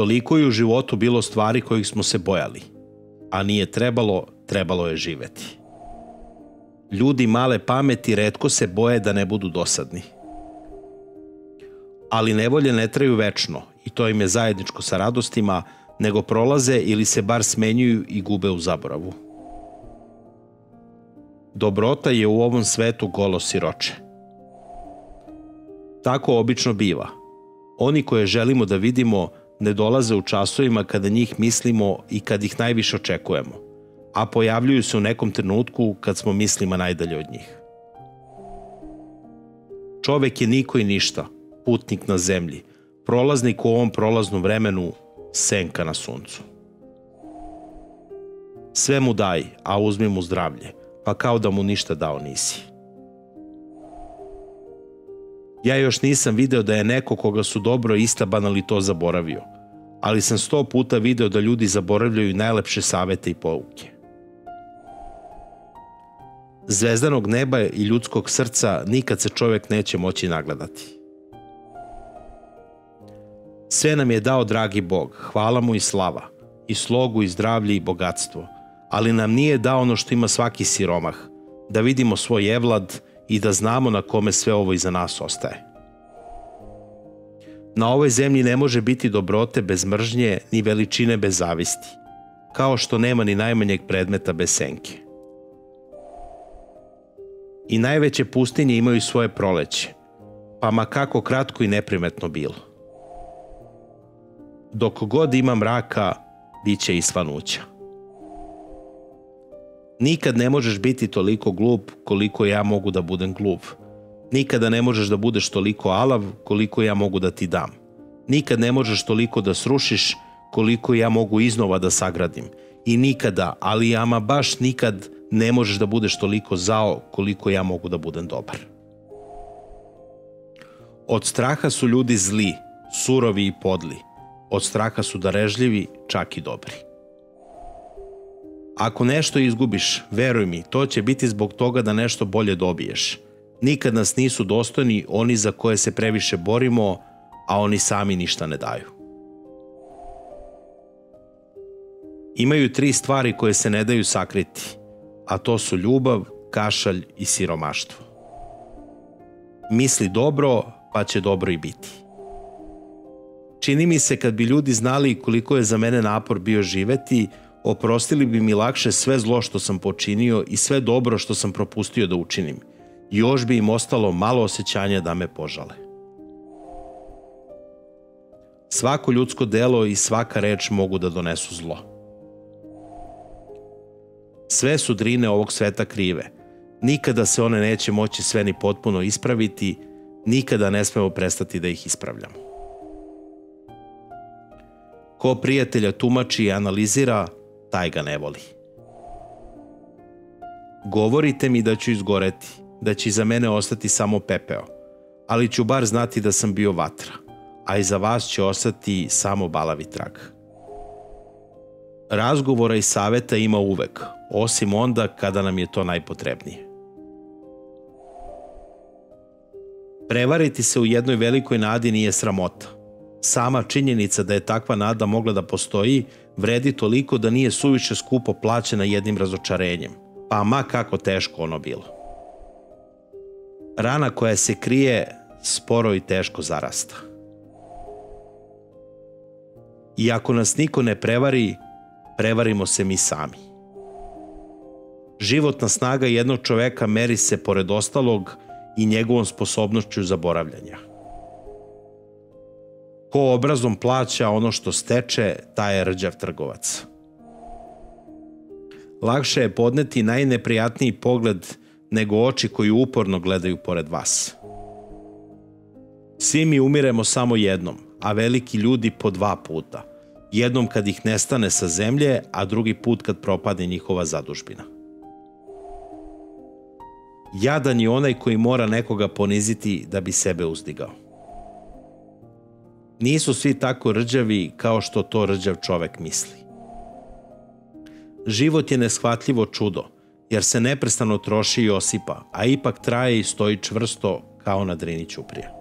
Toliko je u životu bilo stvari kojih smo se bojali, a nije trebalo, trebalo je živeti. Ljudi male pameti retko se boje da ne budu dosadni. Ali nevolje ne traju večno i to im je zajedničko sa radostima, nego prolaze ili se bar smenjuju i gube u zaboravu. Dobrota je u ovom svetu golo siroče. Tako obično biva. Oni koje želimo da vidimo ne dolaze u časovima kada njih mislimo i kad ih najviše očekujemo, a pojavljuju se u nekom trenutku kad smo mislima najdalje od njih. Čovek je niko i ništa, putnik na zemlji, prolaznik u ovom prolaznom vremenu, senka na suncu. Sve mu daj, a uzmi mu zdravlje, pa kao da mu ništa dao nisi. Ja još nisam video da je neko koga su dobro istabanali to zaboravio, ali sam 100 puta video da ljudi zaboravljaju najlepše savete i pouke. Zvezdanog neba i ljudskog srca nikad se čovjek neće moći nagledati. Sve nam je dao dragi Bog, hvala mu i slava, i slogu i zdravlje i bogatstvo, ali nam nije dao ono što ima svaki siromah, da vidimo svoj evlad i da znamo na kome sve ovo iza nas ostaje. Na ovoj zemlji ne može biti dobrote bez mržnje ni veličine bez zavisti, kao što nema ni najmanjeg predmeta bez senke. I najveće pustinje imaju svoje proleće, pa ma kako kratko i neprimetno bilo. Dok god ima mraka, bit će i svanuća. Nikad ne možeš biti toliko glup koliko ja mogu da budem glup. Nikada ne možeš da budeš toliko alav koliko ja mogu da ti dam. Nikad ne možeš toliko da srušiš koliko ja mogu iznova da sagradim. I nikada, ali ama baš nikad, ne možeš da budeš toliko zao koliko ja mogu da budem dobar. Od straha su ljudi zli, surovi i podli. Od straha su darežljivi, čak i dobri. Ako nešto izgubiš, veruj mi, to će biti zbog toga da nešto bolje dobiješ. Nikad nas nisu dostojni oni za koje se previše borimo, a oni sami ništa ne daju. Imaju 3 stvari koje se ne daju sakriti, a to su ljubav, kašalj i siromaštvo. Misli dobro, pa će dobro i biti. Čini mi se kad bi ljudi znali koliko je za mene napor bio živeti, oprostili bi mi lakše sve zlo što sam počinio i sve dobro što sam propustio da učinim. Još bi im ostalo malo osjećanja da me požale. Svako ljudsko delo i svaka reč mogu da donesu zlo. Sve su drine ovog sveta krive. Nikada se one neće moći sve ni potpuno ispraviti, nikada ne smemo prestati da ih ispravljamo. Ko prijatelja tumači i analizira, taj ga ne voli. Govorite mi da ću izgoreti, da će iza mene ostati samo pepeo, ali ću bar znati da sam bio vatra, a iza vas će ostati samo balavi trag. Razgovora i saveta ima uvek, osim onda kada nam je to najpotrebnije. Prevariti se u jednoj velikoj nadi nije sramota. Sama činjenica da je takva nada mogla da postoji vredi toliko da nije suviše skupo plaćena jednim razočarenjem, pa ma kako teško ono bilo. Rana koja se krije sporo i teško zarasta. I ako nas niko ne prevari, prevarimo se mi sami. Životna snaga jednog čoveka meri se pored ostalog i njegovom sposobnošću zaboravljanja. Ko obrazom plaća ono što steče, taj je rđav trgovac. Lakše je podneti najneprijatniji pogled nego oči koji uporno gledaju pored vas. Svi mi umiremo samo jednom, a veliki ljudi po 2 puta. Jednom kad ih nestane sa zemlje, a drugi put kad propadne njihova zadužbina. Jadan je onaj koji mora nekoga poniziti da bi sebe uzdigao. Nisu svi tako rđavi kao što to rđav čovek misli. Život je neshvatljivo čudo, jer se neprestano troši i osipa, a ipak traje i stoji čvrsto kao na drini ćuprije.